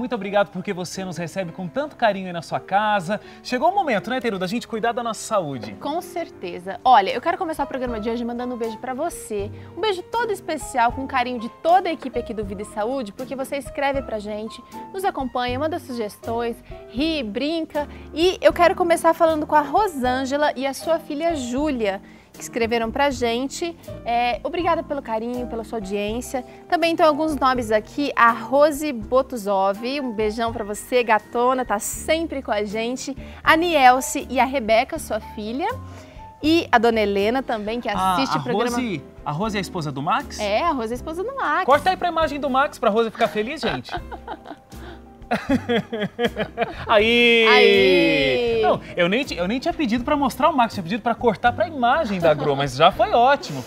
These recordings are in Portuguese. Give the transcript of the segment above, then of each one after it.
muito obrigado porque você nos recebe com tanto carinho aí na sua casa. Chegou o momento, né, Teru, da gente cuidar da nossa saúde. Com certeza. Olha, eu quero começar o programa de hoje mandando um beijo pra você. Um beijo todo especial, com carinho de toda a equipe aqui do Vida e Saúde, porque você escreve pra gente, nos acompanha, manda sugestões, ri, brinca. E eu quero começar falando com a Rosângela e a sua filha Júlia, que escreveram pra gente. Obrigada pelo carinho, pela sua audiência. Também tem alguns nomes aqui, a Rose Botuzov, um beijão pra você, gatona, tá sempre com a gente. A Nielce e a Rebeca, sua filha. E a dona Helena também, que assiste o programa. A Rose é a esposa do Max? É, a Rose é a esposa do Max. Corta aí pra imagem do Max pra Rose ficar feliz, gente. Aí! Não, eu nem tinha pedido pra mostrar o Max, tinha pedido pra cortar pra imagem da Gro, mas já foi ótimo,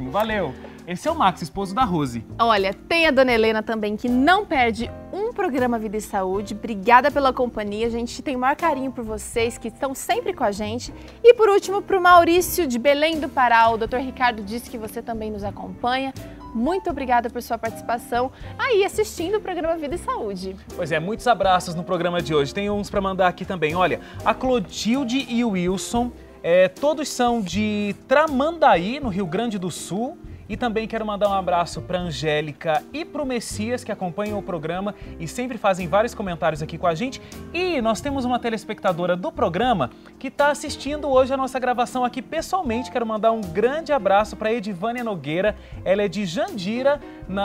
valeu. Esse é o Max, esposo da Rose. Olha, tem a dona Helena também, que não perde um programa Vida e Saúde. Obrigada pela companhia, a gente tem o maior carinho por vocês, que estão sempre com a gente. E por último, pro Maurício de Belém do Pará, o Dr. Ricardo disse que você também nos acompanha. Muito obrigada por sua participação aí assistindo o programa Vida e Saúde. Pois é, muitos abraços no programa de hoje. Tem uns para mandar aqui também. Olha, a Clotilde e o Wilson, todos são de Tramandaí, no Rio Grande do Sul. E também quero mandar um abraço para Angélica e para o Messias, que acompanham o programa e sempre fazem vários comentários aqui com a gente. E nós temos uma telespectadora do programa que está assistindo hoje a nossa gravação aqui pessoalmente. Quero mandar um grande abraço para Edivânia Nogueira. Ela é de Jandira,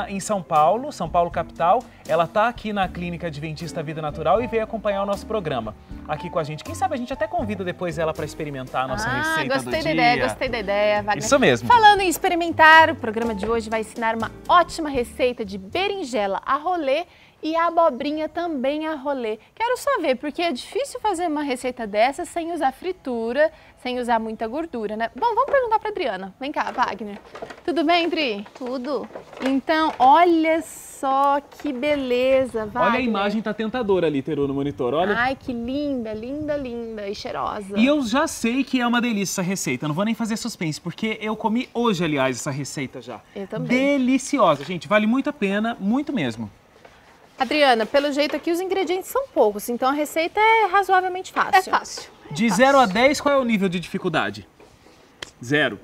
em São Paulo capital. Ela está aqui na Clínica Adventista Vida Natural e veio acompanhar o nosso programa aqui com a gente. Quem sabe a gente até convida depois ela para experimentar a nossa receita do dia. Gostei da ideia, Wagner. Isso mesmo. Falando em experimentar, o programa de hoje vai ensinar uma ótima receita de berinjela a rolê e a abobrinha também a rolê. Quero só ver, porque é difícil fazer uma receita dessa sem usar fritura, sem usar muita gordura, né? Bom, vamos perguntar para Adriana. Vem cá, Wagner. Tudo bem, Dri? Tudo. Então, olha só que beleza, Wagner. Olha, a imagem tá tentadora ali, Teru, no monitor, olha. Ai, que linda, linda, linda e cheirosa. E eu já sei que é uma delícia essa receita, não vou nem fazer suspense, porque eu comi hoje, aliás, essa receita já. Eu também. Deliciosa, gente, vale muito a pena, muito mesmo. Adriana, pelo jeito aqui os ingredientes são poucos, então a receita é razoavelmente fácil. É fácil. De 0 a 10, qual é o nível de dificuldade? 0.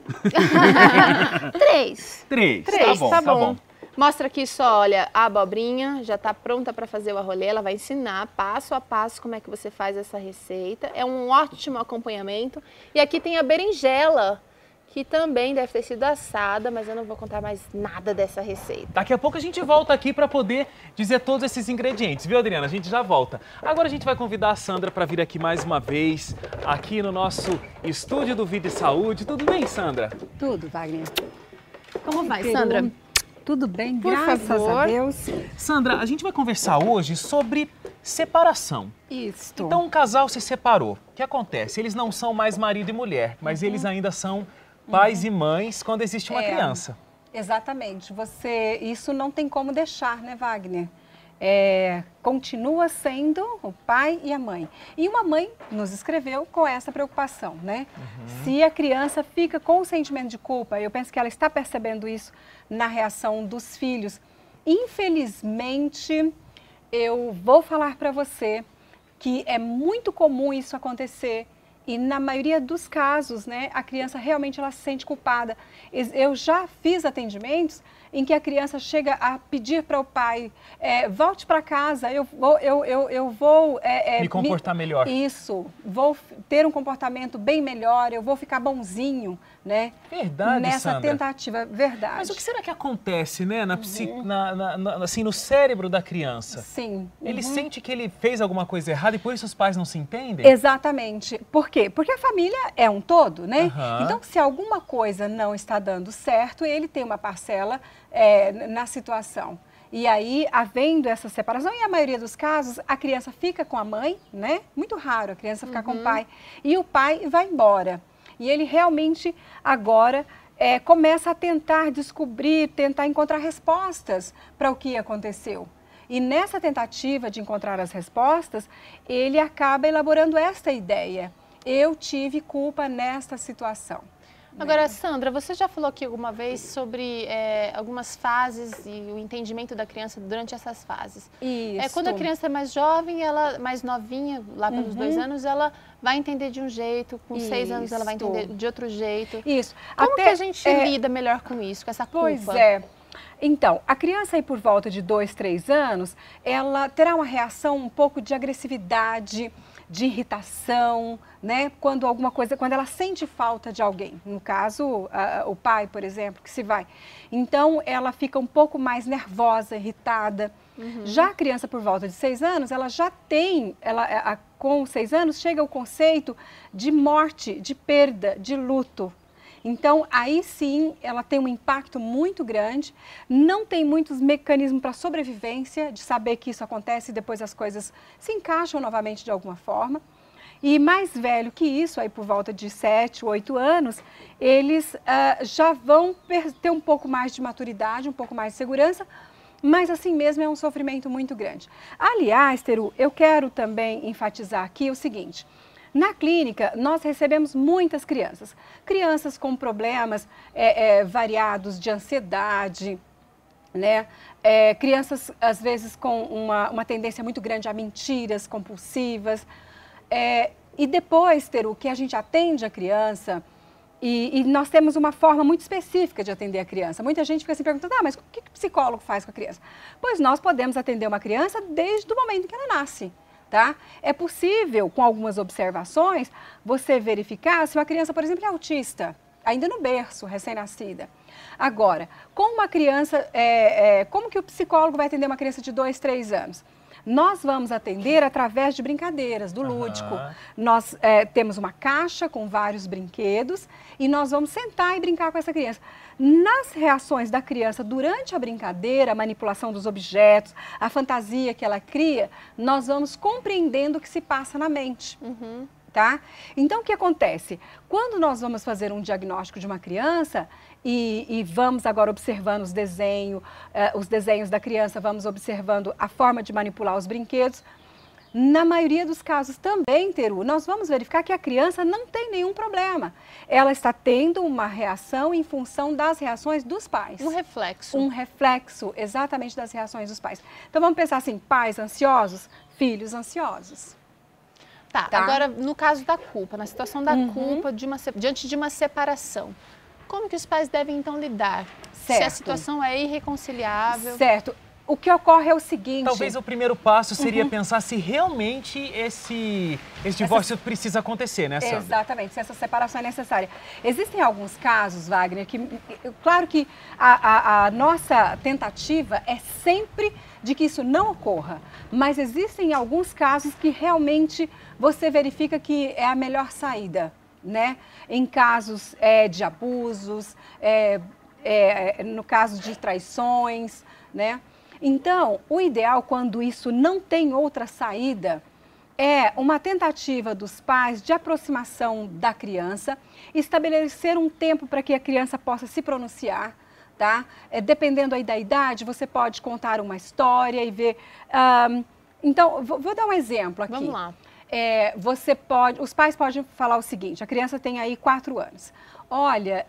3. 3, tá bom. Mostra aqui só, olha, a abobrinha já está pronta para fazer o arrolê. Ela vai ensinar passo a passo como é que você faz essa receita. É um ótimo acompanhamento. E aqui tem a berinjela, que também deve ter sido assada, mas eu não vou contar mais nada dessa receita. Daqui a pouco a gente volta aqui para poder dizer todos esses ingredientes, viu, Adriana? A gente já volta. Agora a gente vai convidar a Sandra para vir aqui mais uma vez, aqui no nosso estúdio do Vida e Saúde. Tudo bem, Sandra? Tudo, Wagner. Como vai, Sandra? Tudo bem, Por graças favor. a Deus. Sandra, a gente vai conversar hoje sobre separação. Isso. Então, um casal se separou. O que acontece? Eles não são mais marido e mulher, mas eles ainda são pais e mães quando existe uma criança. Exatamente. Isso não tem como deixar, né, Wagner? Continua sendo o pai e a mãe. E uma mãe nos escreveu com essa preocupação, né? Se a criança fica com o sentimento de culpa, eu penso que ela está percebendo isso na reação dos filhos. Infelizmente, eu vou falar para você que é muito comum isso acontecer. E na maioria dos casos, né, a criança realmente ela se sente culpada. Eu já fiz atendimentos em que a criança chega a pedir para o pai, volte para casa, eu vou me comportar melhor. Isso, vou ter um comportamento bem melhor, eu vou ficar bonzinho, né? Verdade, nessa Sandra. Tentativa, verdade. Mas o que será que acontece, né, assim, no cérebro da criança? Sim. Ele sente que ele fez alguma coisa errada e por isso os pais não se entendem? Exatamente. Por quê? Porque a família é um todo, né? Então, se alguma coisa não está dando certo, ele tem uma parcela na situação. E aí, havendo essa separação, em a maioria dos casos, a criança fica com a mãe, né? Muito raro a criança ficar com o pai. E o pai vai embora. E ele realmente agora começa a tentar descobrir, tentar encontrar respostas para o que aconteceu. E nessa tentativa de encontrar as respostas, ele acaba elaborando esta ideia. Eu tive culpa nesta situação. Agora, Sandra, você já falou aqui alguma vez sobre algumas fases e o entendimento da criança durante essas fases. Isso. Quando a criança é mais jovem, ela mais novinha, lá pelos 2 anos, ela vai entender de um jeito, com 6 anos ela vai entender de outro jeito. Isso. Como que a gente lida melhor com isso, com essa culpa? Pois é. Então, a criança aí por volta de 2, 3 anos, ela terá uma reação um pouco de agressividade, de irritação, né? Quando ela sente falta de alguém, no caso, o pai, por exemplo, que se vai. Então, ela fica um pouco mais nervosa, irritada. Já a criança por volta de 6 anos, ela já tem, com 6 anos, chega o conceito de morte, de perda, de luto. Então, aí sim, ela tem um impacto muito grande, não tem muitos mecanismos para sobrevivência, de saber que isso acontece e depois as coisas se encaixam novamente de alguma forma. E mais velho que isso, aí por volta de 7, 8 anos, eles já vão ter um pouco mais de maturidade, um pouco mais de segurança, mas assim mesmo é um sofrimento muito grande. Aliás, Teru, eu quero também enfatizar aqui o seguinte: na clínica, nós recebemos muitas crianças. Crianças com problemas variados de ansiedade, né? Crianças, às vezes, com uma tendência muito grande a mentiras compulsivas. E depois, Teru, que a gente atende a criança, e nós temos uma forma muito específica de atender a criança. Muita gente fica assim perguntando, mas o que o psicólogo faz com a criança? Pois nós podemos atender uma criança desde o momento em que ela nasce. Tá? É possível, com algumas observações, você verificar se uma criança, por exemplo, é autista, ainda no berço, recém-nascida. Agora, com uma criança, como que o psicólogo vai atender uma criança de 2, 3 anos? Nós vamos atender através de brincadeiras, do lúdico. Nós temos uma caixa com vários brinquedos e nós vamos sentar e brincar com essa criança. Nas reações da criança durante a brincadeira, a manipulação dos objetos, a fantasia que ela cria, nós vamos compreendendo o que se passa na mente. Tá? Então, o que acontece? Quando nós vamos fazer um diagnóstico de uma criança e vamos agora observando os desenhos da criança, vamos observando a forma de manipular os brinquedos, na maioria dos casos também, Teru, nós vamos verificar que a criança não tem nenhum problema. Ela está tendo uma reação em função das reações dos pais. Um reflexo. Um reflexo, exatamente, das reações dos pais. Então, vamos pensar assim, pais ansiosos, filhos ansiosos. Tá, agora no caso da culpa, na situação da culpa diante de uma separação, como que os pais devem então lidar? Certo. Se a situação é irreconciliável? Certo. O que ocorre é o seguinte... Talvez o primeiro passo seria pensar se realmente esse divórcio precisa acontecer, né, Sandra? Exatamente, se essa separação é necessária. Existem alguns casos, Wagner, que... Claro que a nossa tentativa é sempre de que isso não ocorra, mas existem alguns casos que realmente você verifica que é a melhor saída, né? Em casos de abusos, no caso de traições, né? Então, o ideal, quando isso não tem outra saída, é uma tentativa dos pais de aproximação da criança, estabelecer um tempo para que a criança possa se pronunciar, tá? Dependendo aí da idade, você pode contar uma história e ver... então, vou dar um exemplo aqui. Vamos lá. Os pais podem falar o seguinte, a criança tem aí 4 anos. Olha,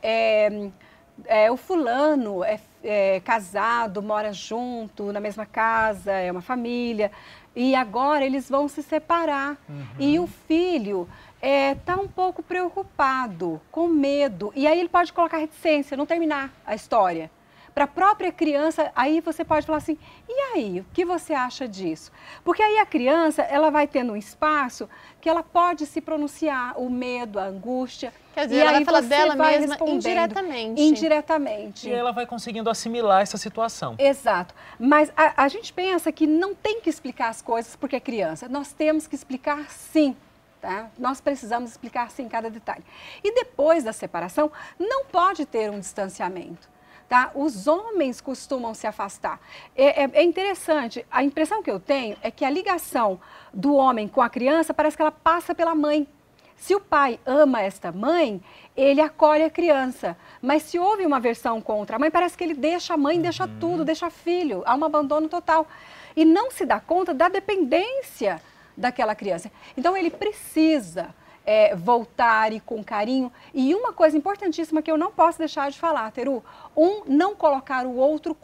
o fulano é casado, mora junto, na mesma casa, é uma família, e agora eles vão se separar. E o filho está um pouco preocupado, com medo, e aí ele pode colocar reticência, não terminar a história. Para a própria criança, aí você pode falar assim, e aí, o que você acha disso? Porque aí a criança, ela vai tendo um espaço que ela pode se pronunciar, o medo, a angústia. Quer dizer, ela vai falar dela mesma indiretamente. Indiretamente. E ela vai conseguindo assimilar essa situação. Exato. Mas a gente pensa que não tem que explicar as coisas porque é criança. Nós temos que explicar sim. Tá? Nós precisamos explicar sim cada detalhe. E depois da separação, não pode ter um distanciamento. Tá? Os homens costumam se afastar. É interessante, a impressão que eu tenho é que a ligação do homem com a criança parece que ela passa pela mãe. Se o pai ama esta mãe, ele acolhe a criança. Mas se houve uma aversão contra a mãe, parece que ele deixa a mãe, deixa tudo, deixa filho. Há um abandono total. E não se dá conta da dependência daquela criança. Então ele precisa voltarem com carinho. E uma coisa importantíssima que eu não posso deixar de falar, Teru, não colocar o outro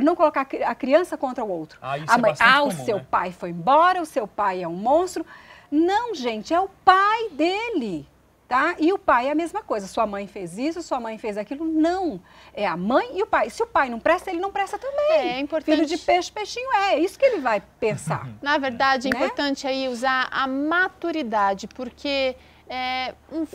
não colocar a criança contra o outro. Isso a mãe, o seu pai foi embora, o seu pai é um monstro. Não, gente, é o pai dele. Tá? E o pai é a mesma coisa, sua mãe fez isso, sua mãe fez aquilo, não. É a mãe e o pai. Se o pai não presta, ele não presta também. É importante. Filho de peixe, peixinho é isso que ele vai pensar. Na verdade, é né? importante aí usar a maturidade, porque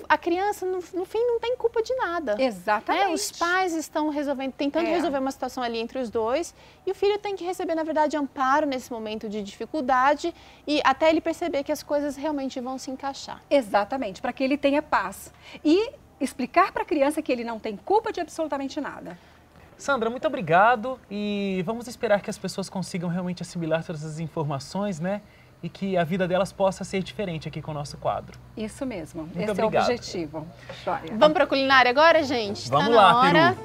a criança, no fim, não tem culpa de nada. Exatamente. Né? Os pais estão tentando resolver uma situação ali entre os dois, e o filho tem que receber, na verdade, amparo nesse momento de dificuldade, e até ele perceber que as coisas realmente vão se encaixar. Exatamente, para que ele tenha paz. E explicar para a criança que ele não tem culpa de absolutamente nada. Sandra, muito obrigado, e vamos esperar que as pessoas consigam realmente assimilar todas as informações, né? E que a vida delas possa ser diferente aqui com o nosso quadro. Isso mesmo. Muito Esse obrigado. é o objetivo. Joia. Vamos para a culinária agora, gente? Vamos tá lá, na hora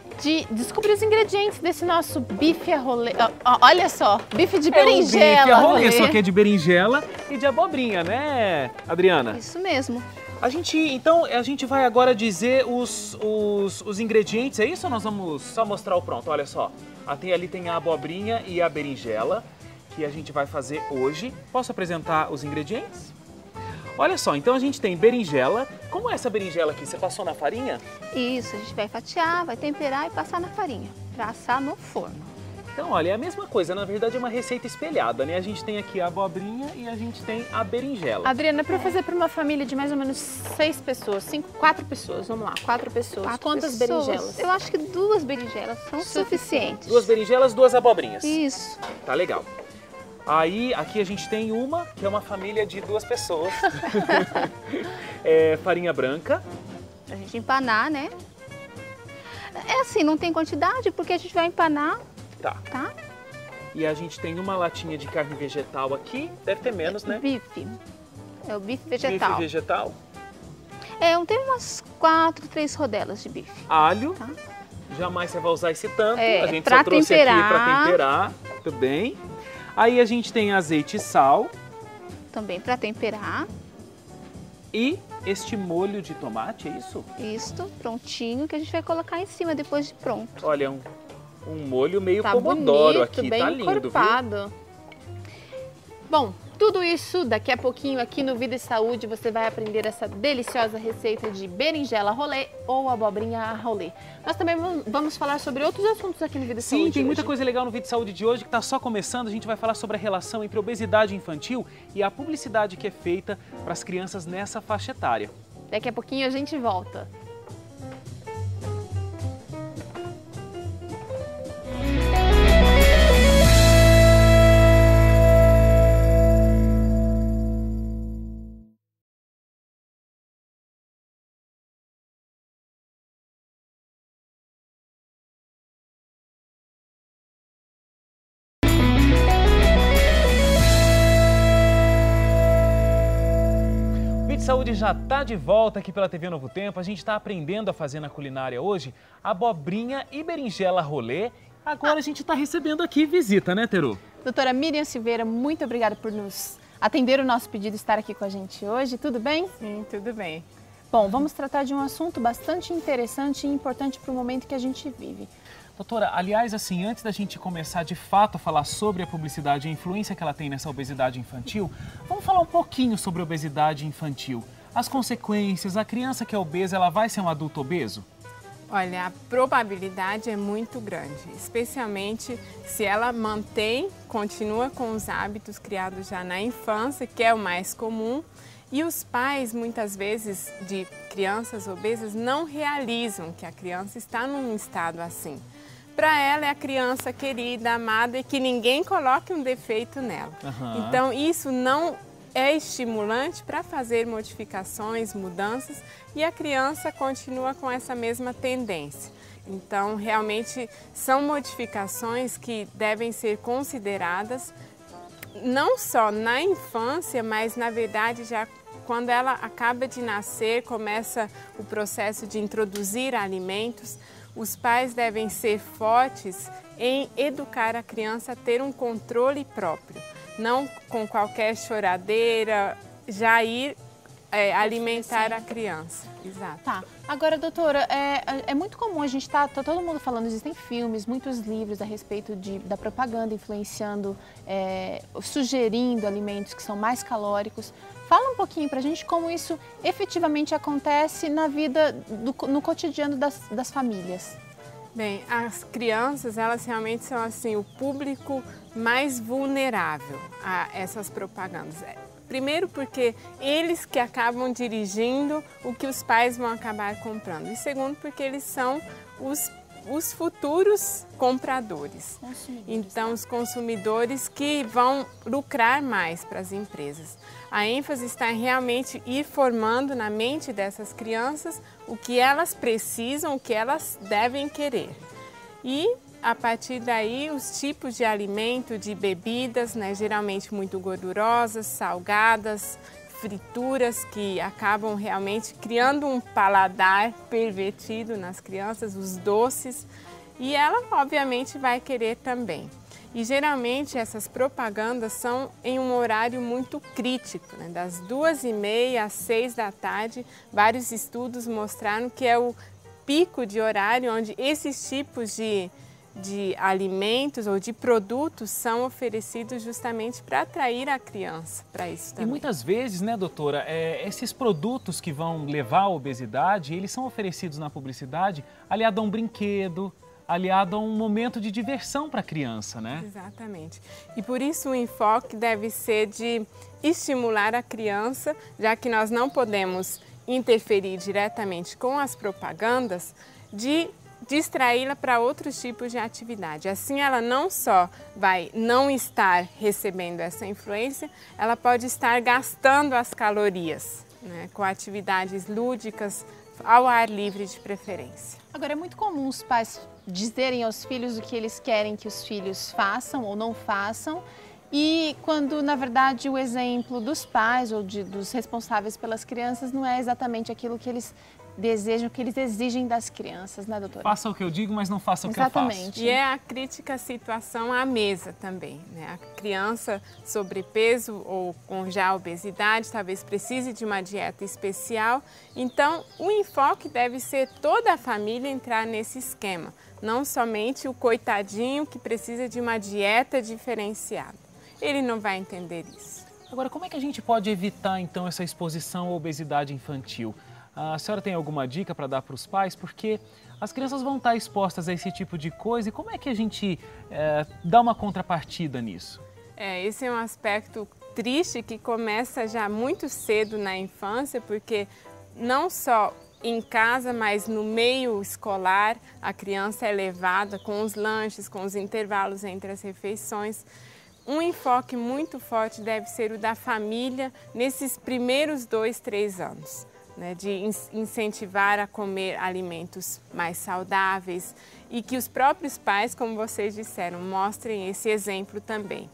Peru. de descobrir os ingredientes desse nosso bife a rolê. Olha só, bife de berinjela. Bife a rolê, só que é de berinjela e de abobrinha, né, Adriana? Isso mesmo. A gente vai agora dizer os ingredientes, é isso ou nós vamos só mostrar o pronto? Olha só, ali tem a abobrinha e a berinjela, que a gente vai fazer hoje. Posso apresentar os ingredientes? Olha só, então a gente tem berinjela. Como é essa berinjela aqui? Você passou na farinha? Isso, a gente vai fatiar, vai temperar e passar na farinha, para assar no forno. Então, olha, é a mesma coisa, na verdade é uma receita espelhada, né? A gente tem aqui a abobrinha e a gente tem a berinjela. Adriana, para fazer para uma família de mais ou menos 6 pessoas, 4 pessoas, vamos lá, 4 pessoas. Quantas berinjelas? Eu acho que 2 berinjelas são suficientes. 2 berinjelas, 2 abobrinhas. Isso. Tá legal. Aí, aqui a gente tem uma, que é uma família de 2 pessoas. Farinha branca. Pra gente empanar, né? É assim, não tem quantidade, porque a gente vai empanar, tá? E a gente tem uma latinha de carne vegetal aqui. Deve ter menos, né? Bife. É o bife vegetal. Bife vegetal. Eu tenho umas 3 rodelas de bife. Alho. Tá? Jamais você vai usar esse tanto. A gente pra só trouxe temperar. aqui para temperar. Tudo bem. Aí a gente tem azeite e sal. Também para temperar. E este molho de tomate, é isso? Isso, prontinho, que a gente vai colocar em cima depois de pronto. Olha, um molho meio tá pomodoro bonito, aqui, bem tá lindo, encorpado. viu? Bom, tudo isso daqui a pouquinho aqui no Vida e Saúde você vai aprender essa deliciosa receita de berinjela rolê ou abobrinha a rolê. Nós também vamos falar sobre outros assuntos aqui no Vida e Saúde. Sim, tem muita hoje. coisa legal no Vida e Saúde de hoje que está só começando. A gente vai falar sobre a relação entre obesidade infantil e a publicidade que é feita para as crianças nessa faixa etária. Daqui a pouquinho a gente volta. Saúde já está de volta aqui pela TV Novo Tempo. A gente está aprendendo a fazer na culinária hoje abobrinha e berinjela rolê. Agora a gente está recebendo aqui visita, né, Teru? Doutora Miriam Silveira, muito obrigada por nos atender o nosso pedido e estar aqui com a gente hoje. Tudo bem? Sim, tudo bem. Bom, vamos tratar de um assunto bastante interessante e importante para o momento que a gente vive. Doutora, aliás, assim, antes da gente começar de fato a falar sobre a publicidade e a influência que ela tem nessa obesidade infantil, vamos falar um pouquinho sobre a obesidade infantil. As consequências, a criança que é obesa, ela vai ser um adulto obeso? Olha, a probabilidade é muito grande, especialmente se ela continua com os hábitos criados já na infância, que é o mais comum, e os pais, muitas vezes, de crianças obesas, não realizam que a criança está num estado assim. Para ela é a criança querida, amada e que ninguém coloque um defeito nela. Uhum. Então isso não é estimulante para fazer modificações, mudanças e a criança continua com essa mesma tendência. Então realmente são modificações que devem ser consideradas não só na infância, mas na verdade já quando ela acaba de nascer, começa o processo de introduzir alimentos. Os pais devem ser fortes em educar a criança a ter um controle próprio, não com qualquer choradeira, já ir alimentar a criança. Exato. Tá. Agora, doutora, é muito comum a gente tá todo mundo falando, existem filmes, muitos livros a respeito da propaganda influenciando, sugerindo alimentos que são mais calóricos. Fala um pouquinho pra gente como isso efetivamente acontece na vida, no cotidiano das famílias. Bem, as crianças, elas realmente são assim, o público mais vulnerável a essas propagandas. Primeiro porque eles que acabam dirigindo o que os pais vão acabar comprando. E segundo porque eles são os futuros compradores. Então, os consumidores que vão lucrar mais para as empresas. A ênfase está em realmente ir formando na mente dessas crianças o que elas precisam, o que elas devem querer. E, a partir daí, os tipos de alimento, de bebidas, né, geralmente muito gordurosas, salgadas, frituras que acabam realmente criando um paladar pervertido nas crianças, os doces, e ela obviamente vai querer também. E geralmente essas propagandas são em um horário muito crítico, né? Das 2h30 às 6 da tarde, vários estudos mostraram que é o pico de horário onde esses tipos de alimentos ou de produtos são oferecidos justamente para atrair a criança para isso também. E muitas vezes, né, doutora, esses produtos que vão levar à obesidade, eles são oferecidos na publicidade aliado a um brinquedo, aliado a um momento de diversão para a criança, né? Exatamente. E por isso o enfoque deve ser de estimular a criança, já que nós não podemos interferir diretamente com as propagandas, de distraí-la para outros tipos de atividade. Assim, ela não só vai não estar recebendo essa influência, ela pode estar gastando as calorias, né, com atividades lúdicas, ao ar livre de preferência. Agora, é muito comum os pais dizerem aos filhos o que eles querem que os filhos façam ou não façam, e quando, na verdade, o exemplo dos pais ou dos responsáveis pelas crianças não é exatamente aquilo que eles desejam, que eles exigem das crianças, né, doutora? Faça o que eu digo, mas não faça o que eu faço. Exatamente. E é a crítica à situação à mesa também, né? A criança sobrepeso ou com já obesidade talvez precise de uma dieta especial. Então, o enfoque deve ser toda a família entrar nesse esquema, não somente o coitadinho que precisa de uma dieta diferenciada. Ele não vai entender isso. Agora, como é que a gente pode evitar, então, essa exposição à obesidade infantil? A senhora tem alguma dica para dar para os pais? Porque as crianças vão estar expostas a esse tipo de coisa e como é que a gente dá uma contrapartida nisso? Esse é um aspecto triste que começa já muito cedo na infância, porque não só em casa, mas no meio escolar, a criança é levada com os lanches, com os intervalos entre as refeições. Um enfoque muito forte deve ser o da família nesses primeiros 2, 3 anos. Né, de incentivar a comer alimentos mais saudáveis e que os próprios pais, como vocês disseram, mostrem esse exemplo também.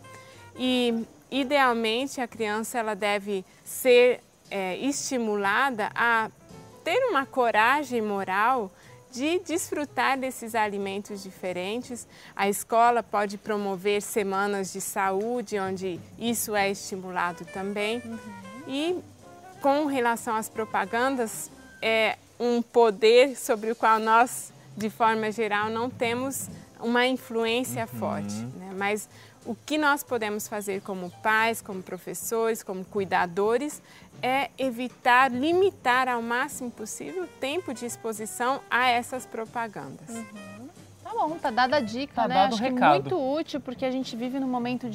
E, idealmente, a criança ela deve ser estimulada a ter uma coragem moral de desfrutar desses alimentos diferentes. A escola pode promover semanas de saúde, onde isso é estimulado também. E com relação às propagandas, é um poder sobre o qual nós, de forma geral, não temos uma influência forte, né? Mas o que nós podemos fazer como pais, como professores, como cuidadores, é evitar, limitar ao máximo possível o tempo de exposição a essas propagandas. Tá bom, tá dada a dica, tá né? Dado Acho o que recado. muito útil, porque a gente vive num momento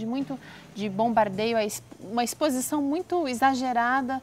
de bombardeio, uma exposição muito exagerada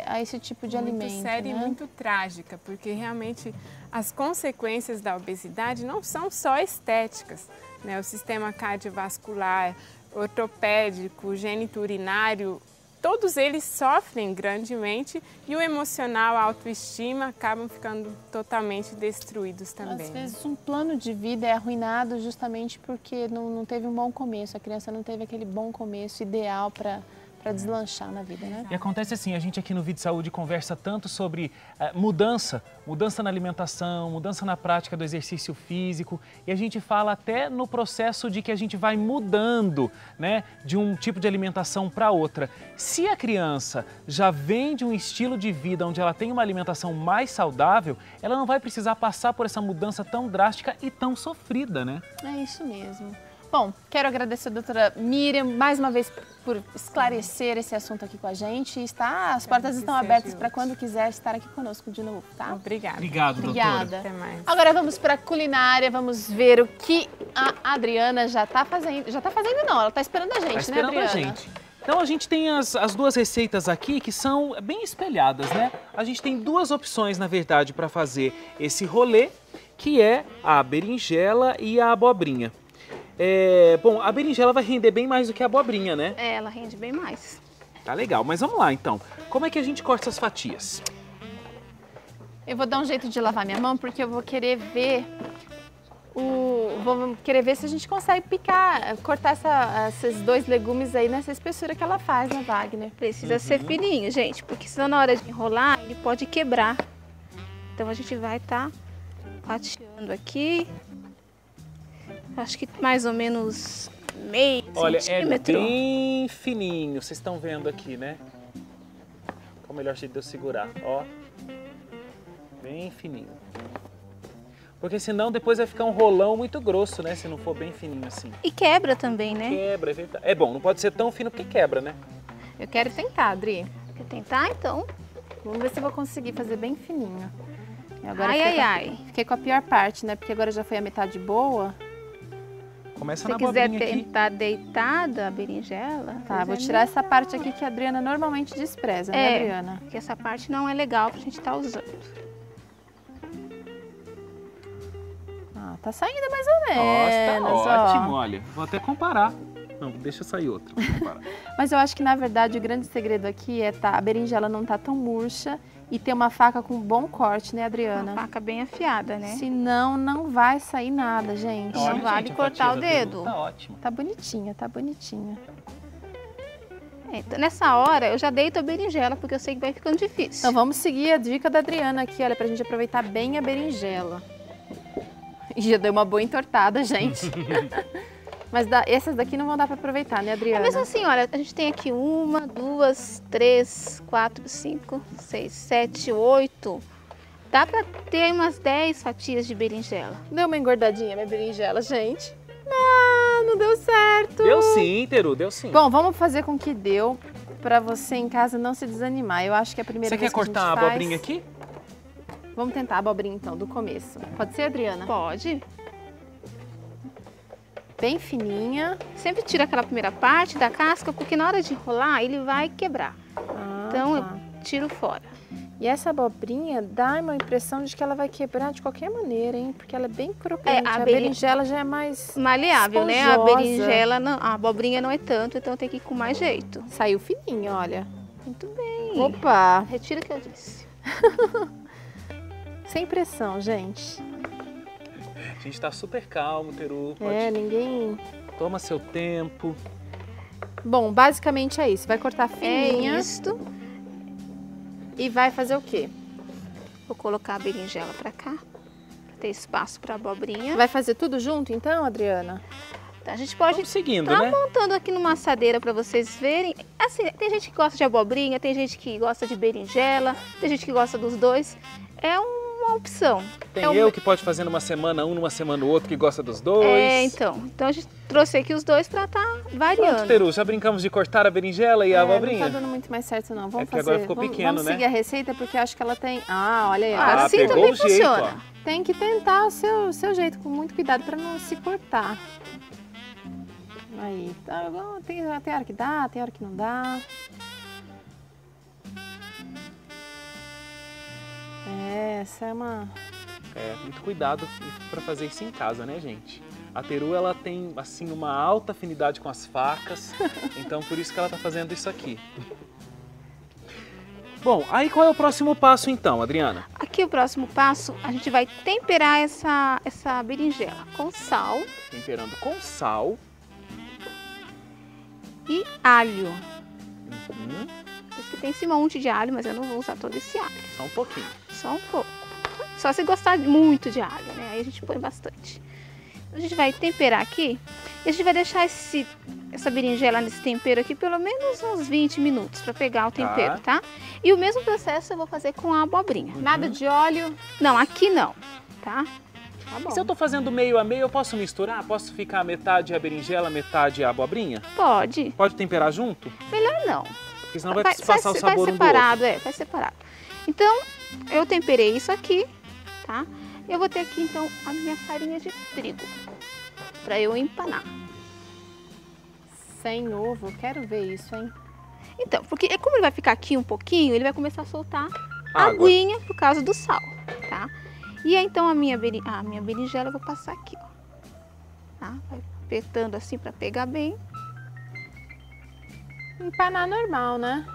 a esse tipo de alimento. Muito séria e muito trágica, porque realmente as consequências da obesidade não são só estéticas, né? O sistema cardiovascular, ortopédico, geniturinário, todos eles sofrem grandemente e o emocional, a autoestima acabam ficando totalmente destruídos também. Às vezes um plano de vida é arruinado justamente porque não teve um bom começo, a criança não teve aquele bom começo ideal para deslanchar na vida, né? E acontece assim, a gente aqui no Vida e Saúde conversa tanto sobre mudança na alimentação, mudança na prática do exercício físico, e a gente fala até no processo de que a gente vai mudando, né, de um tipo de alimentação para outra. Se a criança já vem de um estilo de vida onde ela tem uma alimentação mais saudável, ela não vai precisar passar por essa mudança tão drástica e tão sofrida, né? É isso mesmo. Bom, quero agradecer a doutora Miriam mais uma vez por esclarecer esse assunto aqui com a gente. As portas estão abertas para quando quiser estar aqui conosco de novo, tá? Obrigada. Obrigado, Obrigada. doutora. Até mais. Agora vamos para a culinária, vamos ver o que a Adriana já está fazendo. Já está fazendo não, ela está esperando a gente, Tá esperando né, a Adriana? gente. Então a gente tem as duas receitas aqui que são bem espelhadas, né? A gente tem duas opções, na verdade, para fazer esse rolê, que é a berinjela e a abobrinha. Bom, a berinjela vai render bem mais do que a abobrinha, né? Ela rende bem mais. Tá legal, mas vamos lá então. Como é que a gente corta essas fatias? Eu vou dar um jeito de lavar minha mão porque eu vou querer ver vou querer ver se a gente consegue picar, cortar esses dois legumes aí nessa espessura que ela faz, né, Wagner? Precisa ser fininho, gente, porque senão na hora de enrolar ele pode quebrar. Então a gente vai estar fatiando aqui. Acho que mais ou menos meio Olha, centímetro. é bem fininho, vocês estão vendo aqui, né? Qual o melhor jeito de eu segurar? Ó, bem fininho. Porque senão depois vai ficar um rolão muito grosso, né? Se não for bem fininho assim. E quebra também, né? Quebra, é verdade. É bom, não pode ser tão fino porque quebra, né? Eu quero tentar, Adri. Quer tentar, então? Vamos ver se eu vou conseguir fazer bem fininho. E agora fiquei com a pior parte, né? Porque agora já foi a metade boa. Começa Se na você quiser abobrinha aqui. tentar deitada a berinjela... Tá, vou tirar essa parte aqui que a Adriana normalmente despreza, né, Adriana? Porque essa parte não é legal pra gente estar usando. Ah, tá saindo mais ou menos, Nossa, tá ótimo, ó. olha. Vou até comparar. Não, deixa sair outra. Vou comparar. Mas eu acho que, na verdade, o grande segredo aqui é a berinjela não tá tão murcha e ter uma faca com bom corte, né, Adriana? Uma faca bem afiada, né? Senão, não vai sair nada, gente. Olha, vale a cortar fatia o da Peru dedo. Tá ótimo. Tá bonitinha, tá bonitinha. Então, nessa hora, eu já deito a berinjela, porque eu sei que vai ficando difícil. Então, vamos seguir a dica da Adriana aqui, olha, pra gente aproveitar bem a berinjela. E já deu uma boa entortada, gente. Mas essas daqui não vão dar pra aproveitar, né, Adriana? Mas assim, olha, a gente tem aqui 1, 2, 3, 4, 5, 6, 7, 8. Dá pra ter umas 10 fatias de berinjela. Deu uma engordadinha minha berinjela, gente. Ah, não deu certo. Deu sim, Teru, deu sim. Bom, vamos fazer com que deu pra você em casa não se desanimar. Eu acho que é a primeira Você vez quer cortar a a gente faz. abobrinha aqui? Vamos tentar a abobrinha então, do começo. Pode ser, Adriana? Pode. Bem fininha. Sempre tira aquela primeira parte da casca, porque na hora de enrolar ele vai quebrar. Então tá. eu tiro fora. E essa abobrinha dá uma impressão de que ela vai quebrar de qualquer maneira, hein? Porque ela é bem crocante. a A berinjela já é mais... Maleável, né? A esponjosa. berinjela, não, a abobrinha não é tanto, então tem que ir com mais jeito. Saiu fininha, olha. Muito bem. Opa! Retira o que eu disse. Sem pressão, gente. A gente tá super calmo, Teru. Pode... Ninguém... Toma seu tempo. Bom, basicamente é isso. Vai cortar É fininha isto. e vai fazer o quê? Vou colocar a berinjela pra cá, pra ter espaço pra abobrinha. Vai fazer tudo junto então, Adriana? A gente pode Vamos seguindo, tá né? montando aqui numa assadeira pra vocês verem. Assim, tem gente que gosta de abobrinha, tem gente que gosta de berinjela, tem gente que gosta dos dois. É uma opção. Tem É eu que pode fazer numa semana um, numa semana o outro, que gosta dos dois. Então a gente trouxe aqui os dois pra tá variando. Pronto, Teru, já brincamos de cortar a berinjela e a abobrinha? Não tá dando muito mais certo não. Vamos É que fazer. agora ficou vamos, pequeno, vamos né? seguir a receita porque eu acho que ela tem... Ah, olha aí. Ah, Assim pegou também o jeito, funciona. Tem que tentar o seu jeito, com muito cuidado para não se cortar. Aí, tá, tem hora que dá, tem hora que não dá. Essa é uma... Muito cuidado para fazer isso em casa, né, gente? A Teru, ela tem, assim, uma alta afinidade com as facas, então por isso que ela tá fazendo isso aqui. Bom, aí qual é o próximo passo então, Adriana? Aqui o próximo passo, a gente vai temperar essa berinjela com sal Temperando com sal. e alho. Por isso que tem esse monte de alho, mas eu não vou usar todo esse alho. Só um pouquinho. Só um pouco. Só se gostar muito de alho, né? Aí a gente põe bastante. A gente vai temperar aqui e a gente vai deixar essa berinjela nesse tempero aqui pelo menos uns 20 minutos para pegar o tempero, tá? E o mesmo processo eu vou fazer com a abobrinha. Nada de óleo? Não, aqui não, tá? Tá bom. E se eu tô fazendo meio a meio, eu posso misturar? Posso ficar metade a berinjela, metade a abobrinha? Pode. Pode temperar junto? Melhor não. Porque senão vai passar o sabor um do outro. Vai separado, vai separado. Então, eu temperei isso aqui, tá? Eu vou ter aqui, então, a minha farinha de trigo, para eu empanar. Sem ovo, quero ver isso, hein? Então, porque como ele vai ficar aqui um pouquinho, ele vai começar a soltar Água. aguinha por causa do sal, tá? E aí, então, a minha berinjela eu vou passar aqui, ó. Tá? Vai apertando assim para pegar bem. Empanar normal, né?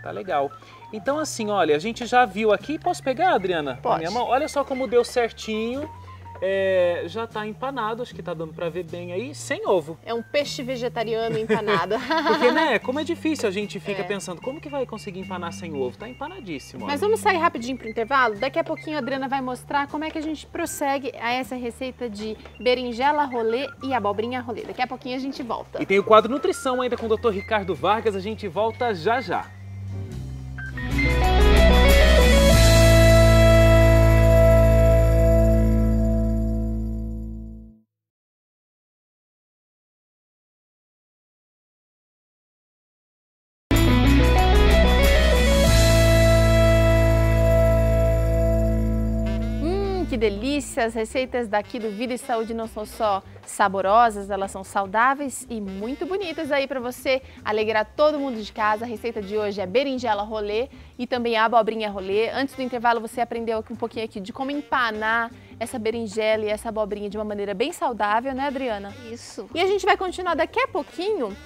Tá legal. Então assim, olha, a gente já viu aqui, posso pegar, Adriana? Pode. Na minha mão? Olha só como deu certinho, já tá empanado, acho que tá dando pra ver bem aí, sem ovo. É um peixe vegetariano empanado. Porque, né, como é difícil, a gente fica pensando, como que vai conseguir empanar sem ovo? Tá empanadíssimo. Olha. Mas vamos sair rapidinho pro intervalo? Daqui a pouquinho a Adriana vai mostrar como é que a gente prossegue a essa receita de berinjela rolê e abobrinha rolê. Daqui a pouquinho a gente volta. E tem o quadro Nutrição ainda com o Dr. Ricardo Vargas, a gente volta já já. Que delícia! As receitas daqui do Vida e Saúde não são só saborosas, elas são saudáveis e muito bonitas aí para você alegrar todo mundo de casa. A receita de hoje é berinjela rolê e também a abobrinha rolê. Antes do intervalo você aprendeu um pouquinho aqui de como empanar essa berinjela e essa abobrinha de uma maneira bem saudável, né, Adriana? Isso. E a gente vai continuar daqui a pouquinho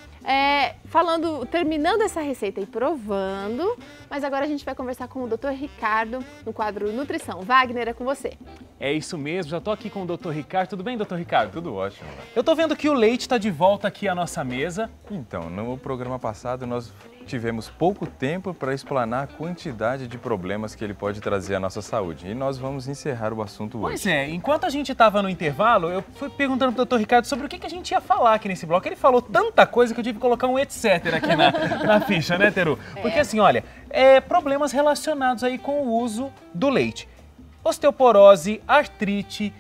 terminando essa receita e provando, mas agora a gente vai conversar com o Dr. Ricardo no quadro Nutrição. Wagner, é com você. É isso mesmo, já tô aqui com o Dr. Ricardo. Tudo bem, Dr. Ricardo? Tudo ótimo. Eu tô vendo que o leite está de volta aqui à nossa mesa. Então, no programa passado nós tivemos pouco tempo para explanar a quantidade de problemas que ele pode trazer à nossa saúde. E nós vamos encerrar o assunto hoje. Pois é, enquanto a gente estava no intervalo, eu fui perguntando pro Dr. Ricardo sobre o que a gente ia falar aqui nesse bloco. Ele falou tanta coisa que eu tive que colocar um etc aqui na ficha, né, Teru? Porque assim, olha, problemas relacionados aí com o uso do leite. Osteoporose, artrite,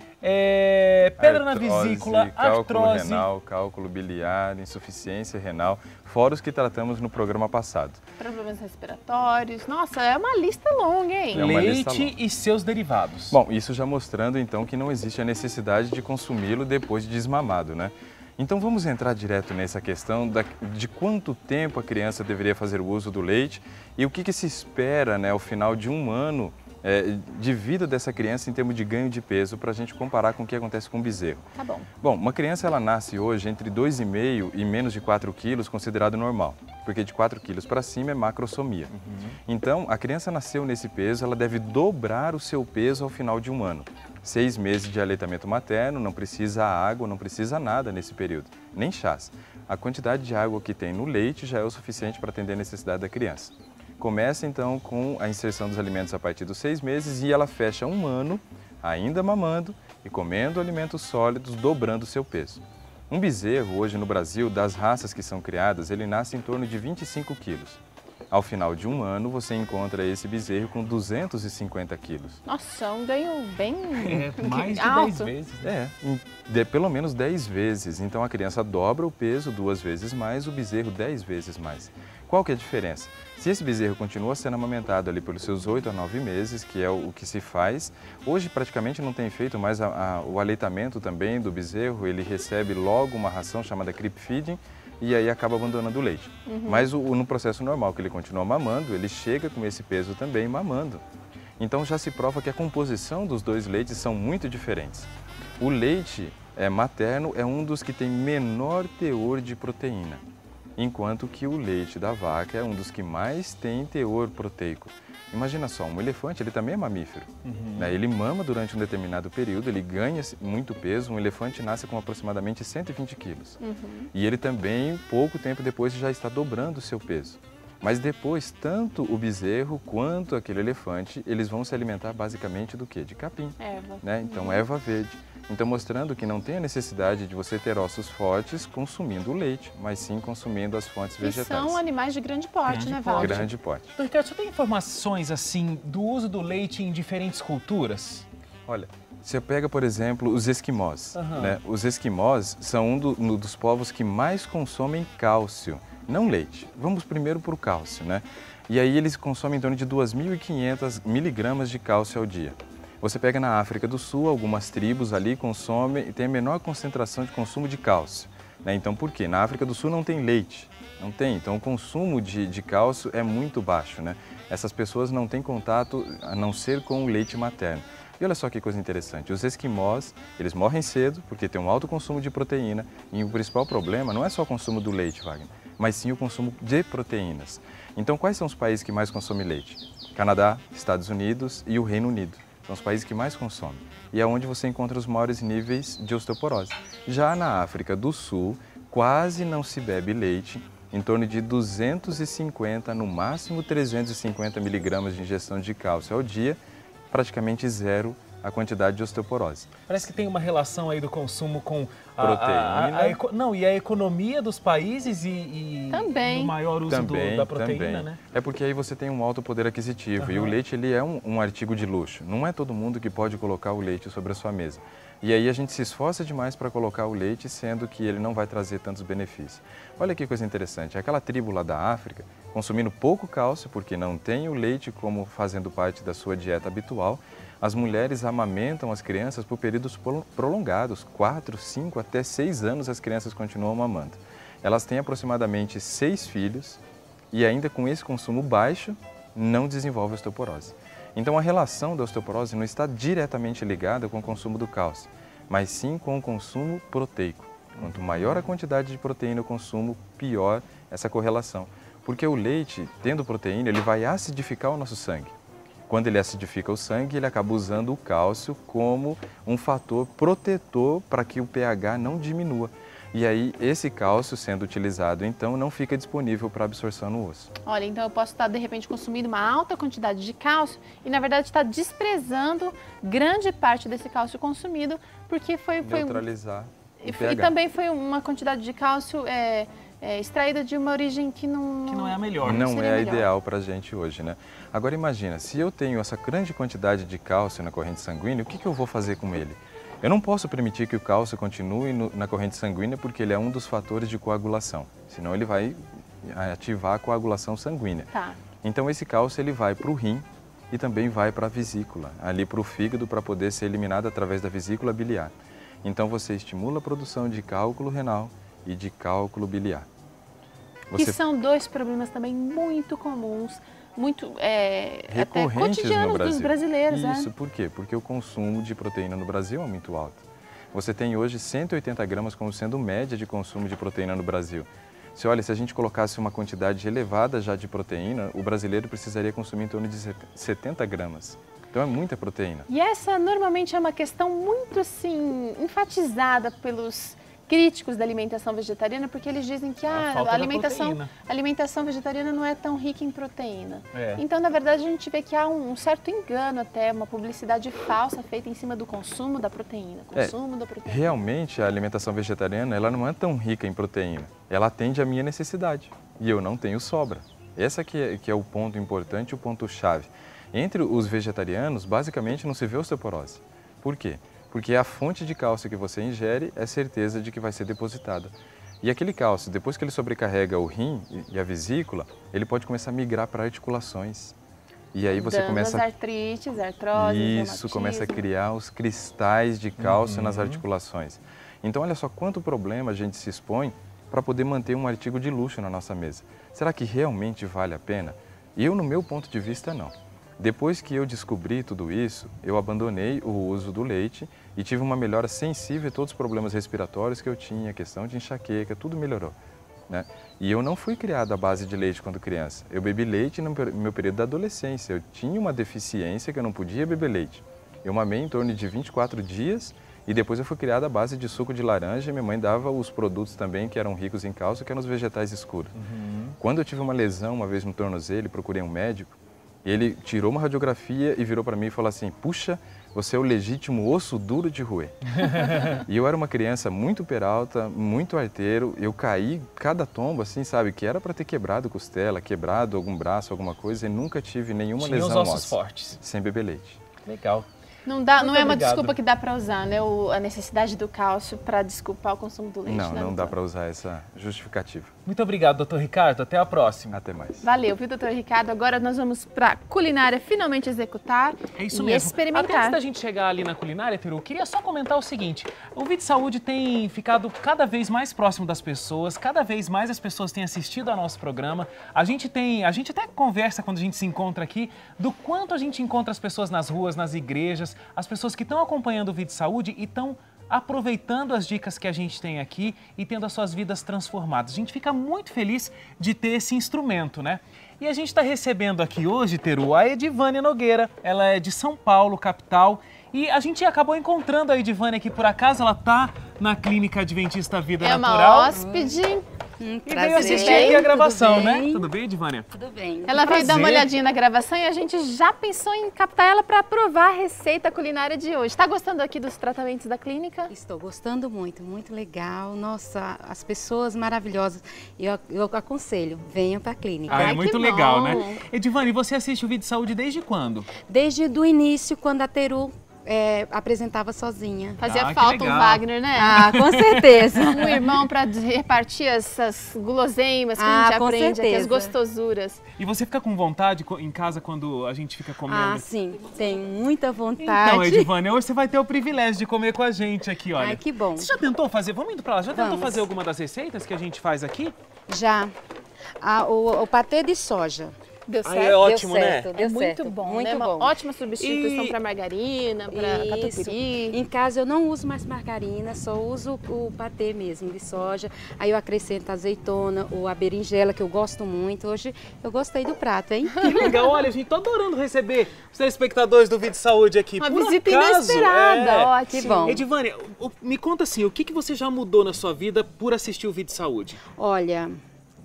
pedra na vesícula, cálculo artrose. renal, cálculo biliar, insuficiência renal, fora os que tratamos no programa passado. Problemas respiratórios. Nossa, é uma lista longa, hein? É uma lista Leite longa. e seus derivados. Bom, isso já mostrando então que não existe a necessidade de consumi-lo depois de desmamado, né? Então vamos entrar direto nessa questão de quanto tempo a criança deveria fazer o uso do leite e o que se espera, né, ao final de um ano de vida dessa criança em termos de ganho de peso, para a gente comparar com o que acontece com o bezerro. Tá bom. Bom, uma criança ela nasce hoje entre 2,5 e menos de 4 quilos, considerado normal, porque de 4 quilos para cima é macrosomia. Então, a criança nasceu nesse peso, ela deve dobrar o seu peso ao final de um ano. 6 meses de aleitamento materno, não precisa água, não precisa nada nesse período, nem chás. A quantidade de água que tem no leite já é o suficiente para atender a necessidade da criança. Começa então com a inserção dos alimentos a partir dos 6 meses e ela fecha um ano ainda mamando e comendo alimentos sólidos, dobrando o seu peso. Um bezerro hoje no Brasil, das raças que são criadas, ele nasce em torno de 25 quilos. Ao final de um ano, você encontra esse bezerro com 250 quilos. Nossa, um ganho bem mais de alto. 10 vezes. Pelo menos 10 vezes. Então a criança dobra o peso 2 vezes mais, o bezerro 10 vezes mais. Qual que é a diferença? Se esse bezerro continua sendo amamentado ali pelos seus 8 a 9 meses, que é o que se faz, hoje praticamente não tem feito mais o aleitamento também do bezerro, ele recebe logo uma ração chamada creep feeding e aí acaba abandonando o leite. Mas no processo normal que ele continua mamando, ele chega com esse peso também mamando. Então já se prova que a composição dos dois leites são muito diferentes. O leite materno é um dos que tem menor teor de proteína, enquanto que o leite da vaca é um dos que mais tem teor proteico. Imagina só, um elefante, ele também é mamífero. Né? Ele mama durante um determinado período, ele ganha muito peso. Um elefante nasce com aproximadamente 120 quilos. E ele também, pouco tempo depois, já está dobrando o seu peso. Mas depois, tanto o bezerro quanto aquele elefante, eles vão se alimentar basicamente do quê? De capim. Erva. Né? Então, erva verde. Então, mostrando que não tem a necessidade de você ter ossos fortes consumindo o leite, mas sim consumindo as fontes E vegetais. são animais de grande porte, né, Valdir? Grande porte. Doutor Ricardo, você tem informações, assim, do uso do leite em diferentes culturas? Olha, você pega, por exemplo, os esquimós. Né? Os esquimós são um dos povos que mais consomem cálcio, não leite. Vamos primeiro para o cálcio, né? E aí eles consomem em torno de 2.500 miligramas de cálcio ao dia. Você pega na África do Sul, algumas tribos ali consomem e tem a menor concentração de consumo de cálcio. Né? Então, por quê? Na África do Sul não tem leite, não tem. Então, o consumo de cálcio é muito baixo, né? Essas pessoas não têm contato a não ser com o leite materno. E olha só que coisa interessante, os esquimós, eles morrem cedo porque tem um alto consumo de proteína e o principal problema não é só o consumo do leite, Wagner, mas sim o consumo de proteínas. Então, quais são os países que mais consomem leite? Canadá, Estados Unidos e o Reino Unido. São os países que mais consomem. E é onde você encontra os maiores níveis de osteoporose. Já na África do Sul, quase não se bebe leite, em torno de 250, no máximo 350 miligramas de ingestão de cálcio ao dia, praticamente zero a quantidade de osteoporose. Parece que tem uma relação aí do consumo com proteína. E a economia dos países e Também. o maior uso da proteína, né? É porque aí você tem um alto poder aquisitivo e o leite ele é um artigo de luxo. Não é todo mundo que pode colocar o leite sobre a sua mesa. E aí a gente se esforça demais para colocar o leite, sendo que ele não vai trazer tantos benefícios. Olha que coisa interessante, aquela tribo lá da África, consumindo pouco cálcio, porque não tem o leite como fazendo parte da sua dieta habitual, as mulheres amamentam as crianças por períodos prolongados, 4, 5, até 6 anos as crianças continuam mamando. Elas têm aproximadamente 6 filhos e ainda com esse consumo baixo não desenvolve osteoporose. Então a relação da osteoporose não está diretamente ligada com o consumo do cálcio, mas sim com o consumo proteico. Quanto maior a quantidade de proteína eu consumo, pior essa correlação. Porque o leite, tendo proteína, ele vai acidificar o nosso sangue. Quando ele acidifica o sangue, ele acaba usando o cálcio como um fator protetor para que o pH não diminua. E aí, esse cálcio sendo utilizado, então, não fica disponível para absorção no osso. Olha, então eu posso estar, de repente, consumindo uma alta quantidade de cálcio e, na verdade, estar desprezando grande parte desse cálcio consumido, porque foi neutralizar o pH. E também foi uma quantidade de cálcio extraída de uma origem que não é a melhor. Não é a ideal para a gente hoje, né? Agora imagina, se eu tenho essa grande quantidade de cálcio na corrente sanguínea, o que eu vou fazer com ele? Eu não posso permitir que o cálcio continue na corrente sanguínea porque ele é um dos fatores de coagulação, senão ele vai ativar a coagulação sanguínea. Tá. Então esse cálcio ele vai para o rim e também vai para a vesícula, ali para o fígado para poder ser eliminado através da vesícula biliar. Então você estimula a produção de cálculo renal e de cálculo biliar. Que são dois problemas também muito comuns, muito até cotidianos dos brasileiros. Isso, por quê? Porque o consumo de proteína no Brasil é muito alto. Você tem hoje 180 gramas como sendo média de consumo de proteína no Brasil. Se a gente colocasse uma quantidade elevada já de proteína, o brasileiro precisaria consumir em torno de 70 gramas. Então é muita proteína. E essa normalmente é uma questão muito assim enfatizada pelos críticos da alimentação vegetariana, porque eles dizem que a alimentação vegetariana não é tão rica em proteína. Então, na verdade, a gente vê que há um certo engano até, uma publicidade falsa feita em cima do consumo da proteína. Realmente, a alimentação vegetariana ela não é tão rica em proteína. Ela atende à minha necessidade e eu não tenho sobra. Esse que é o ponto importante, o ponto-chave. Entre os vegetarianos, basicamente, não se vê osteoporose. Por quê? Porque a fonte de cálcio que você ingere é certeza de que vai ser depositada. E aquele cálcio, depois que ele sobrecarrega o rim e a vesícula, ele pode começar a migrar para articulações. E aí você começa as artrites, artrose, isso, começa a criar os cristais de cálcio nas articulações. Então olha só quanto problema a gente se expõe para poder manter um artigo de luxo na nossa mesa. Será que realmente vale a pena? Eu, no meu ponto de vista, não. Depois que eu descobri tudo isso, eu abandonei o uso do leite e tive uma melhora sensível a todos os problemas respiratórios que eu tinha, questão de enxaqueca, tudo melhorou. né? E eu não fui criado à base de leite quando criança. Eu bebi leite no meu período da adolescência. Eu tinha uma deficiência que eu não podia beber leite. Eu mamei em torno de 24 dias e depois eu fui criado à base de suco de laranja. Minha mãe dava os produtos também que eram ricos em cálcio, que eram os vegetais escuros. Quando eu tive uma lesão uma vez no tornozelo, procurei um médico, ele tirou uma radiografia e virou para mim e falou assim: puxa, você é o legítimo osso duro de roer. E eu era uma criança muito peralta, muito arteiro. Eu caí cada tombo, assim, sabe, que era para ter quebrado costela, quebrado algum braço, alguma coisa, e nunca tive nenhuma lesão os ossos óssea, fortes. sem beber leite. Legal. Não é uma obrigado. desculpa que dá para usar, né? A necessidade do cálcio para desculpar o consumo do leite. Não, né, não dá doutor? para usar essa justificativa. Muito obrigado, doutor Ricardo. Até a próxima. Até mais. Valeu, viu, doutor Ricardo? Agora nós vamos para culinária finalmente executar É isso e mesmo. Até experimentar. antes da gente chegar ali na culinária, Teru, eu queria só comentar o seguinte. O Vida e Saúde tem ficado cada vez mais próximo das pessoas, cada vez mais as pessoas têm assistido ao nosso programa. A gente até conversa quando a gente se encontra aqui, do quanto a gente encontra as pessoas nas ruas, nas igrejas, as pessoas que estão acompanhando o Vida e Saúde e estão aproveitando as dicas que a gente tem aqui e tendo as suas vidas transformadas. A gente fica muito feliz de ter esse instrumento, né? E a gente está recebendo aqui hoje, Teru, a Edivânia Nogueira. Ela é de São Paulo, capital. E a gente acabou encontrando a Edivânia aqui por acaso. Ela está na Clínica Adventista Vida É Natural. uma hóspede. E veio assistir aqui a gravação, né? Tudo bem, Edivânia? Tudo bem. Ela veio dar uma prazer. olhadinha na gravação e a gente já pensou em captar ela para provar a receita culinária de hoje. Está gostando aqui dos tratamentos da clínica? Estou gostando muito, muito legal. Nossa, as pessoas maravilhosas. Eu aconselho, venham para a clínica. Ah, é Ai, muito que legal, bom. né? Edivânia, você assiste o Vida e Saúde desde quando? Desde o início, quando a Teru apresentava sozinha. Fazia Ah, que falta um legal. Wagner, né? Ah, com certeza. Um irmão para repartir essas guloseimas que a gente com aprende aqui, as certeza. gostosuras. E você fica com vontade em casa quando a gente fica comendo? Ah, sim, tenho muita Então, vontade. Edivânia, hoje você vai ter o privilégio de comer com a gente aqui, olha. Ai, que bom. Você já tentou fazer? Vamos indo pra lá. Já tentou Vamos. fazer alguma das receitas que a gente faz aqui? Já. O patê de soja. Deu Aí certo? é ótimo, deu né? certo, deu É muito certo. bom, muito né? Uma bom. ótima substituição E- para margarina, para Isso. catupiry. Em casa eu não uso mais margarina, só uso o patê mesmo de soja. Aí eu acrescento a azeitona ou a berinjela, que eu gosto muito. Hoje eu gostei do prato, hein? Que legal, olha, a gente tá adorando receber os telespectadores do Vida e Saúde aqui. Uma Por visita acaso, inesperada, é. ótimo. Que bom. Edivânia, me conta assim, o que você já mudou na sua vida por assistir o Vida e Saúde? Olha,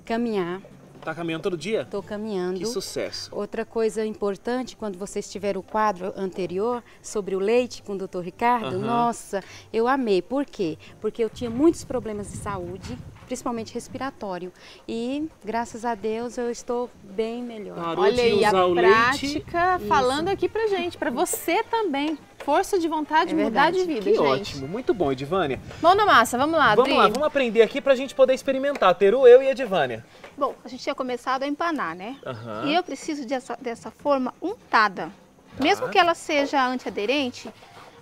caminhar, Tá caminhando todo dia? estou caminhando. Que sucesso. Outra coisa importante, quando vocês tiveram o quadro anterior sobre o leite com o Dr. Ricardo, Aham. nossa, eu amei. Por quê? Porque eu tinha muitos problemas de saúde, principalmente respiratório. E, graças a Deus, eu estou bem melhor. Parou Olha de aí, a usar o leite. prática falando aqui pra gente, pra você também. Força de vontade de É mudar de verdade. vida, Que gente. ótimo, muito bom, Edivânia. Mão na massa, vamos lá, Vamos Dri. lá, vamos aprender aqui pra gente poder experimentar. Teru, eu e a Edivânia. Bom, a gente tinha começado a empanar, né? Aham. E eu preciso dessa forma untada. Mesmo que ela seja antiaderente,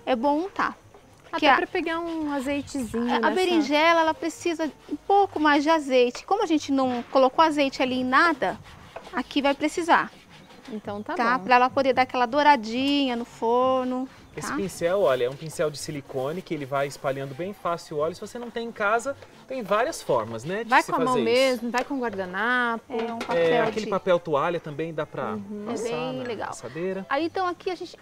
é bom untar. Até pra pegar um azeitezinho A nessa- berinjela, ela precisa um pouco mais de azeite. Como a gente não colocou azeite ali em nada, aqui vai precisar, Então tá, tá? bom. Pra ela poder dar aquela douradinha no forno, Esse tá? pincel, olha, é um pincel de silicone que ele vai espalhando bem fácil o óleo. Se você não tem em casa, tem várias formas, né, de Vai se com a mão fazer isso. mesmo, vai com guardanapo. É um papel É, aquele de... papel toalha também dá pra É passar bem na legal. assadeira. Aí então aqui a gente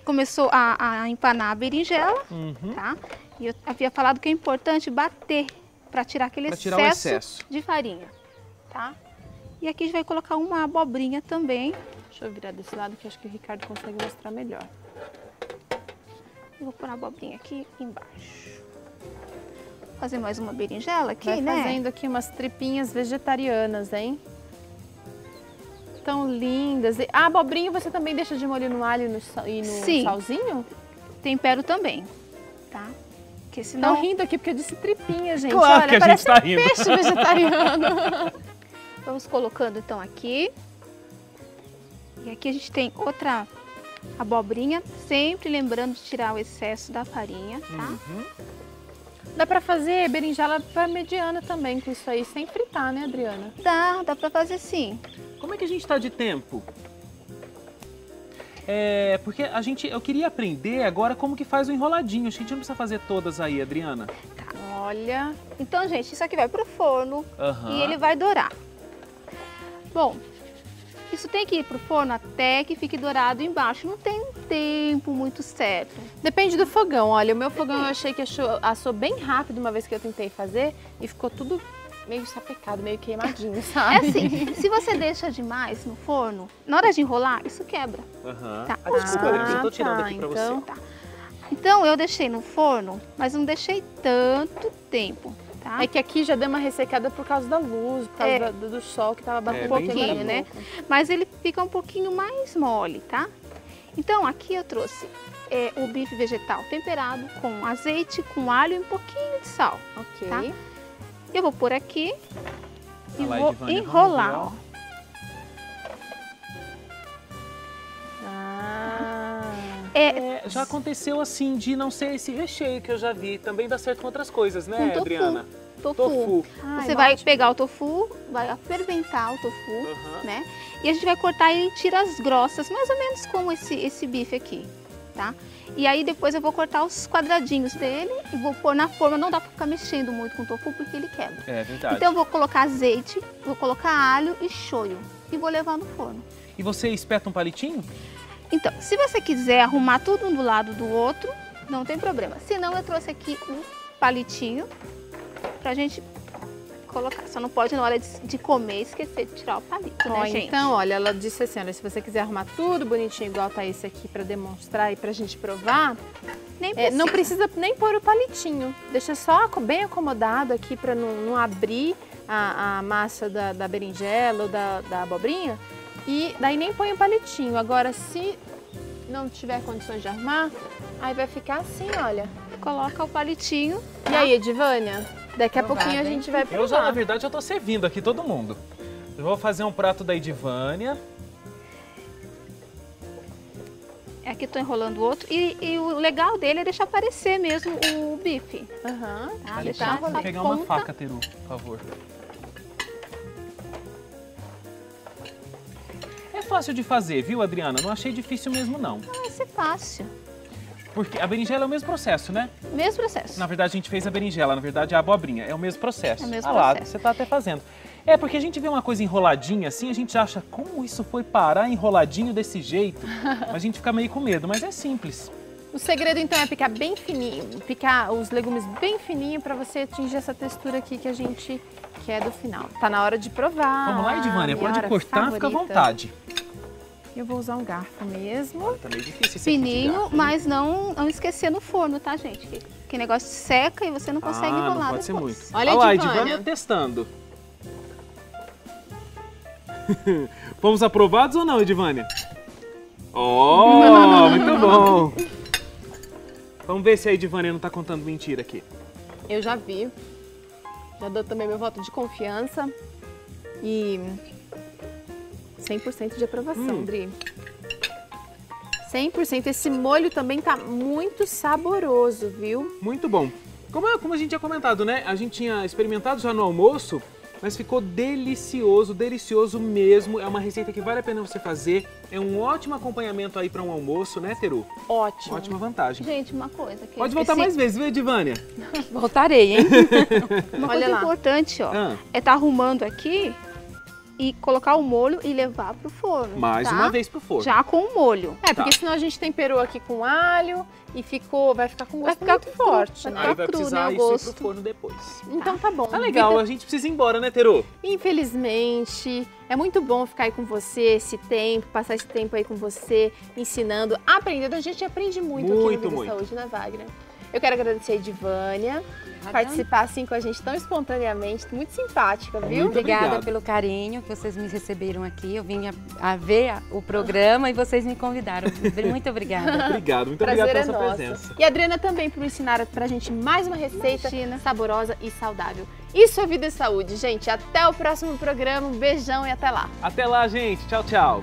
começou a empanar a berinjela, Uhum. tá? E eu havia falado que é importante bater para tirar aquele Pra tirar o excesso. de farinha, tá? E aqui a gente vai colocar uma abobrinha também. Deixa eu virar desse lado que acho que o Ricardo consegue mostrar melhor. Eu vou pôr a abobrinha aqui embaixo. Vou fazer mais uma berinjela aqui, Vai né? fazendo aqui umas tripinhas vegetarianas, hein? Tão lindas. E a abobrinha você também deixa de molho no alho e no Sim. salzinho? Tempero também, tá? Porque Estão senão... rindo aqui porque eu disse tripinha, gente. Claro Olha, que a parece gente tá rindo. peixe vegetariano. Vamos colocando então aqui. E aqui a gente tem outra abobrinha, sempre lembrando de tirar o excesso da farinha, tá? Uhum. Dá pra fazer berinjela para mediana também com isso aí, sem fritar, né, Adriana? Dá pra fazer sim. Como é que a gente tá de tempo? Porque eu queria aprender agora como que faz o enroladinho. Acho que a gente não precisa fazer todas aí, Adriana. Olha. Então, gente, isso aqui vai pro forno Aham. e ele vai dourar. Bom, isso tem que ir pro forno até que fique dourado embaixo. Não tem um tempo muito certo. Depende do fogão. Olha, o meu fogão eu achei que assou bem rápido uma vez que eu tentei fazer e ficou tudo meio sapecado, meio queimadinho, É sabe? assim, se você deixa demais no forno, na hora de enrolar, isso quebra. Aham. Tá. Desculpa, Adriana, eu tô tirando tá, aqui pra então. você. Então, eu deixei no forno, mas não deixei tanto tempo, tá? É que aqui já deu uma ressecada por causa da luz, por causa do sol que tava batendo bem um pouquinho, pouco. né? Mas ele fica um pouquinho mais mole, tá? Então, aqui eu trouxe o bife vegetal temperado com azeite, com alho e um pouquinho de sal. Ok. Tá? Eu vou pôr aqui e Olha lá, vou Edivânia, enrolar, vamos ó. Já aconteceu assim, de não ser esse recheio que eu já vi. Também dá certo com outras coisas, né, Com tofu. Adriana? Tofu. Ai, Você vai ótimo. pegar o tofu, vai fermentar o tofu, Aham. né? E a gente vai cortar em tiras grossas, mais ou menos como esse bife aqui, tá? E aí depois eu vou cortar os quadradinhos dele e vou pôr na forma. Não dá pra ficar mexendo muito com o tofu porque ele quebra. É verdade. Então eu vou colocar azeite, vou colocar alho e shoyu e vou levar no forno. E você espeta um palitinho? Então, se você quiser arrumar tudo um do lado do outro, não tem problema. Se não, eu trouxe aqui um palitinho pra gente colocar. Só não pode na hora de comer esquecer de tirar o palito, Ó, né, gente? então, olha, ela disse assim, olha, se você quiser arrumar tudo bonitinho, igual tá esse aqui pra demonstrar e pra gente provar, Nem precisa. não precisa nem pôr o palitinho. Deixa só bem acomodado aqui pra não abrir a massa da berinjela ou da abobrinha. E daí nem põe o palitinho. Agora, se não tiver condições de armar, aí vai ficar assim, olha. Coloca o palitinho. E aí, Edivânia? Daqui a Provável, pouquinho a hein? gente vai Eu já, na provar. verdade, já tô servindo aqui todo mundo. Eu vou fazer um prato da Edivânia. Aqui eu tô enrolando o outro. E o legal dele é deixar aparecer mesmo o bife. Aham. Tá? Vou Deixar essa pegar uma ponta. faca, Teru, por favor. É fácil de fazer, viu, Adriana? Não achei difícil mesmo, não. Vai ser fácil. Porque a berinjela é o mesmo processo, né? Mesmo processo. Na verdade, a gente fez a berinjela, na verdade, a abobrinha. É o mesmo processo. É o mesmo Ah lá, processo. você tá até fazendo. É, porque a gente vê uma coisa enroladinha assim, a gente acha como isso foi parar enroladinho desse jeito. A gente fica meio com medo, mas é simples. O segredo, então, é picar bem fininho, picar os legumes bem fininho para você atingir essa textura aqui que a gente quer do final. Tá na hora de provar. Vamos lá, Edivânia, minha pode hora cortar, fica à favorita. vontade. Eu vou usar um garfo mesmo. Tá meio difícil esse aqui de Fininho, garfo, hein? mas não esquecer no forno, tá, gente? Que negócio seca e você não consegue enrolar não pode ser depois. muito. Olha, lá, Edivânia. Edivânia testando. Fomos aprovados ou não, Edivânia? Oh, muito bom. Vamos ver se a Edivânia não tá contando mentira aqui. Eu já vi. Já dou também meu voto de confiança. E 100% de aprovação, Dri. 100%. Esse molho também tá muito saboroso, viu? Muito bom. Como a gente tinha comentado, né? A gente tinha experimentado já no almoço, mas ficou delicioso, delicioso mesmo. É uma receita que vale a pena você fazer. É um ótimo acompanhamento aí para um almoço, né, Teru? Ótimo. Ótima vantagem. Gente, uma coisa que... Pode voltar mais vezes, viu, Edivânia? Voltarei, hein? Uma Olha coisa lá. importante, ó, Ah. é estar arrumando aqui e colocar o molho e levar pro forno. Mais tá? uma vez pro forno. Já com o molho. É, porque Tá. senão a gente temperou aqui com alho e vai ficar com Vai gosto ficar muito cru, forte, vai né? ficar Aí vai cru, precisar né, o isso ir gosto. pro forno depois. Então tá bom. Tá legal, Vida- a gente precisa ir embora, né, Teru? Infelizmente, é muito bom ficar aí com você esse tempo, passar esse tempo aí com você, ensinando, aprendendo. A gente aprende muito aqui Muito, no Vida muito. Saúde, né, Wagner? Eu quero agradecer a Edivânia, participar assim com a gente tão espontaneamente, muito simpática, viu? Muito Obrigada obrigado. pelo carinho que vocês me receberam aqui. Eu vim a ver o programa e vocês me convidaram. Muito obrigada. Obrigado, muito Prazer obrigado é pela sua nosso. presença. E a Adriana também por ensinar pra gente mais uma receita Imagina. saborosa e saudável. Isso é Vida e Saúde, gente. Até o próximo programa. Um beijão e até lá. Até lá, gente. Tchau, tchau.